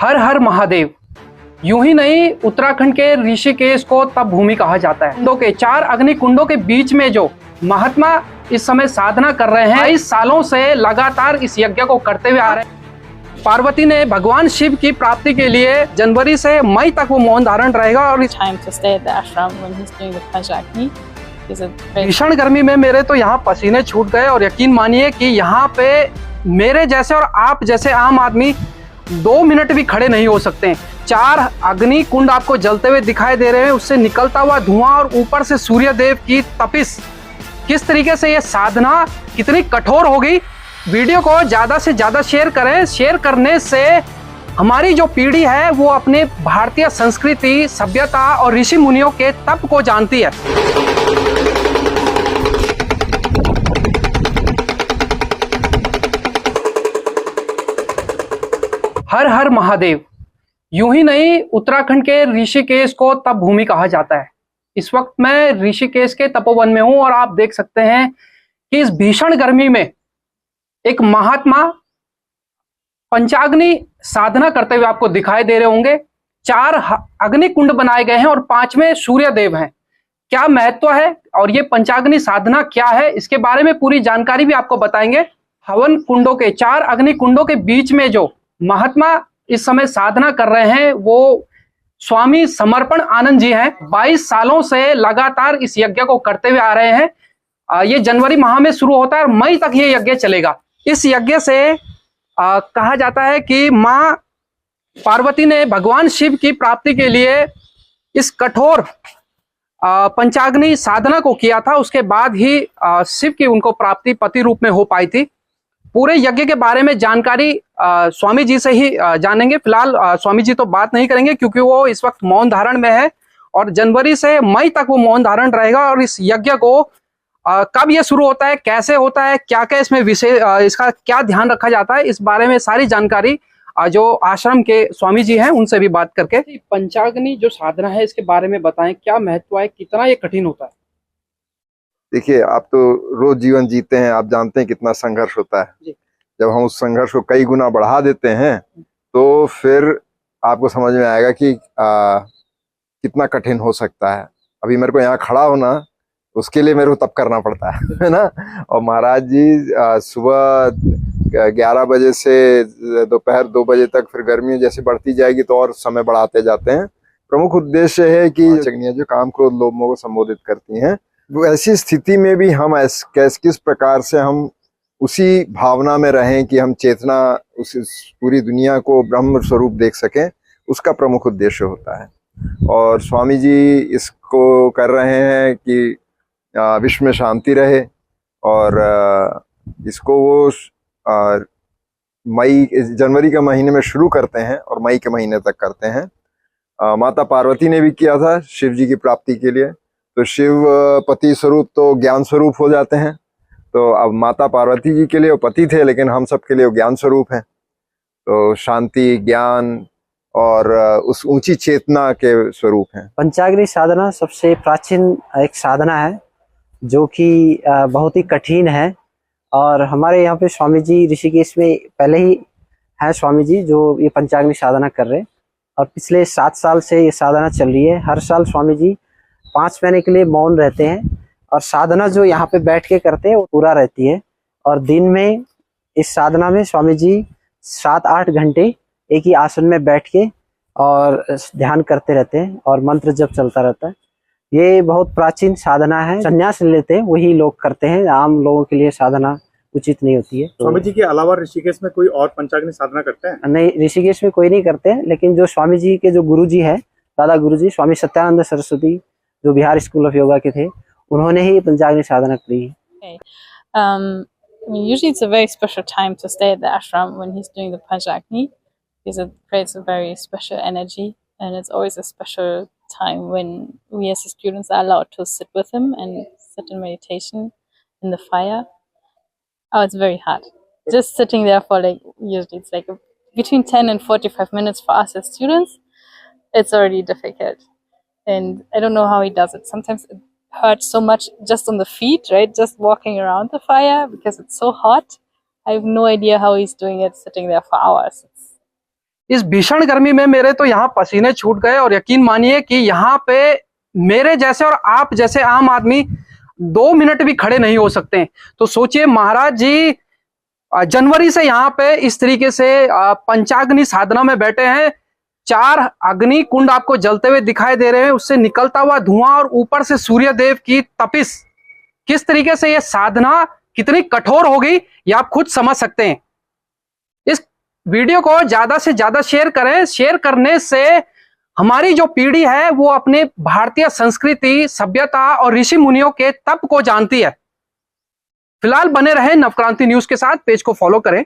हर हर महादेव। यूं ही नहीं, उत्तराखंड के ऋषिकेश को तप भूमि कहा जाता है। कुंडों के 4 अग्नि कुंडों के बीच में जो महात्मा इस समय साधना कर रहे हैं, 22 सालों से लगातार इस यज्ञ को करते हुए आ रहे हैं। पार्वती ने भगवान शिव की प्राप्ति के लिए जनवरी से मई तक वो मौन धारण रहेगा और भीषण गर्मी में मेरे तो यहाँ पसीने छूट गए। और यकीन मानिए कि यहाँ पे मेरे जैसे और आप जैसे आम आदमी 2 मिनट भी खड़े नहीं हो सकते। 4 अग्नि कुंड आपको जलते हुए दिखाई दे रहे हैं, उससे निकलता हुआ धुआं और ऊपर से सूर्य देव की तपिश। किस तरीके से ये साधना कितनी कठोर होगी। वीडियो को ज्यादा से ज्यादा शेयर करें। शेयर करने से हमारी जो पीढ़ी है वो अपने भारतीय संस्कृति, सभ्यता और ऋषि मुनियों के तप को जानती है। हर हर महादेव। यूं ही नहीं, उत्तराखंड के ऋषिकेश को तप भूमि कहा जाता है। इस वक्त मैं ऋषिकेश के तपोवन में हूं और आप देख सकते हैं कि इस भीषण गर्मी में एक महात्मा पंचाग्नि साधना करते हुए आपको दिखाई दे रहे होंगे। 4 अग्नि कुंड बनाए गए हैं और 5वें सूर्य देव हैं। क्या महत्व है और ये पंचाग्नि साधना क्या है, इसके बारे में पूरी जानकारी भी आपको बताएंगे। हवन कुंडों के 4 अग्नि कुंडों के बीच में जो महात्मा इस समय साधना कर रहे हैं वो स्वामी समर्पण आनंद जी हैं। 22 सालों से लगातार इस यज्ञ को करते हुए आ रहे हैं। ये जनवरी माह में शुरू होता है और मई तक ये यज्ञ चलेगा। इस यज्ञ से कहा जाता है कि माँ पार्वती ने भगवान शिव की प्राप्ति के लिए इस कठोर पंचाग्नि साधना को किया था। उसके बाद ही शिव की उनको प्राप्ति पति रूप में हो पाई थी। पूरे यज्ञ के बारे में जानकारी स्वामी जी से ही जानेंगे। फिलहाल स्वामी जी तो बात नहीं करेंगे क्योंकि वो इस वक्त मौन धारण में है और जनवरी से मई तक वो मौन धारण रहेगा। और इस यज्ञ को कब ये शुरू होता है, कैसे होता है, क्या क्या इसमें विशेष, इसका क्या ध्यान रखा जाता है, इस बारे में सारी जानकारी जो आश्रम के स्वामी जी हैं उनसे भी बात करके। पंचाग्नि जो साधना है इसके बारे में बताएं, क्या महत्व है, कितना ये कठिन होता है। देखिए, आप तो रोज जीवन जीते हैं, आप जानते हैं कितना संघर्ष होता है। जब हम उस संघर्ष को कई गुना बढ़ा देते हैं तो फिर आपको समझ में आएगा कि कितना कठिन हो सकता है। अभी मेरे को यहाँ खड़ा होना, उसके लिए मेरे को तप करना पड़ता है ना। और महाराज जी सुबह 11 बजे से दोपहर 2 बजे तक, फिर गर्मी जैसे बढ़ती जाएगी तो और समय बढ़ाते जाते हैं। प्रमुख उद्देश्य है कि अग्नियां जो काम क्रोध लोभ मोह को संबोधित करती हैं, वो ऐसी स्थिति में भी हम किस प्रकार से हम उसी भावना में रहें कि हम चेतना उस पूरी दुनिया को ब्रह्म स्वरूप देख सकें, उसका प्रमुख उद्देश्य होता है। और स्वामी जी इसको कर रहे हैं कि विश्व में शांति रहे। और इसको वो जनवरी के महीने में शुरू करते हैं और मई के महीने तक करते हैं। माता पार्वती ने भी किया था शिव जी की प्राप्ति के लिए। तो शिव पति स्वरूप तो ज्ञान स्वरूप हो जाते हैं। तो अब माता पार्वती जी के लिए वो पति थे, लेकिन हम सब के लिए वो ज्ञान स्वरूप हैं। तो शांति, ज्ञान और उस ऊंची चेतना के स्वरूप हैं। पंचाग्नि साधना सबसे प्राचीन एक साधना है जो कि बहुत ही कठिन है। और हमारे यहाँ पे स्वामी जी ऋषिकेश में पहले ही है स्वामी जी जो ये पंचाग्नि साधना कर रहे हैं और पिछले 7 साल से ये साधना चल रही है। हर साल स्वामी जी 5 महीने के लिए मौन रहते हैं और साधना जो यहाँ पे बैठ के करते हैं वो पूरा रहती है। और दिन में इस साधना में स्वामी जी 7-8 घंटे एक ही आसन में बैठ के और ध्यान करते रहते हैं और मंत्र जप चलता रहता है। ये बहुत प्राचीन साधना है। संन्यास लेते हैं वही लोग करते हैं, आम लोगों के लिए साधना उचित नहीं होती है। स्वामी जी के अलावा ऋषिकेश में कोई और पंचाग्नि साधना करते हैं? नहीं, ऋषिकेश में कोई नहीं करते हैं, लेकिन जो स्वामी जी के जो गुरु जी है, दादा गुरु जी स्वामी सत्यानंद सरस्वती जो बिहार स्कूल ऑफ योगा के थे, उन्होंने ही पंचाग्नि साधना की है। Usually it's a very special time to stay at the ashram when he's doing the Panchagni because it creates a very special energy, and it's always a special time when we as students are allowed to sit with him and sit in meditation in the fire. Oh, it's very hard. Just sitting there for usually it's between 10 and 45 minutes for us as students. It's already difficult. And I don't know how he does it. Sometimes it hurts so much just on the feet, right? Just walking around the fire because it's so hot. I have no idea how he's doing it sitting there for hours. इस भीषण गर्मी में मेरे तो यहाँ पसीने छूट गए, और यकीन मानिए कि यहाँ पे मेरे जैसे और आप जैसे आम आदमी 2 मिनट भी खड़े नहीं हो सकते। तो सोचिए महाराज जी जनवरी से यहाँ पे इस तरीके से पंचाग्नि साधना में बैठे हैं। 4 अग्नि कुंड आपको जलते हुए दिखाई दे रहे हैं, उससे निकलता हुआ धुआं और ऊपर से सूर्य देव की तपिश। किस तरीके से यह साधना कितनी कठोर होगी ये आप खुद समझ सकते हैं। इस वीडियो को ज्यादा से ज्यादा शेयर करें। शेयर करने से हमारी जो पीढ़ी है वो अपने भारतीय संस्कृति, सभ्यता और ऋषि मुनियों के तप को जानती है। फिलहाल बने रहें नवक्रांति न्यूज के साथ, पेज को फॉलो करें।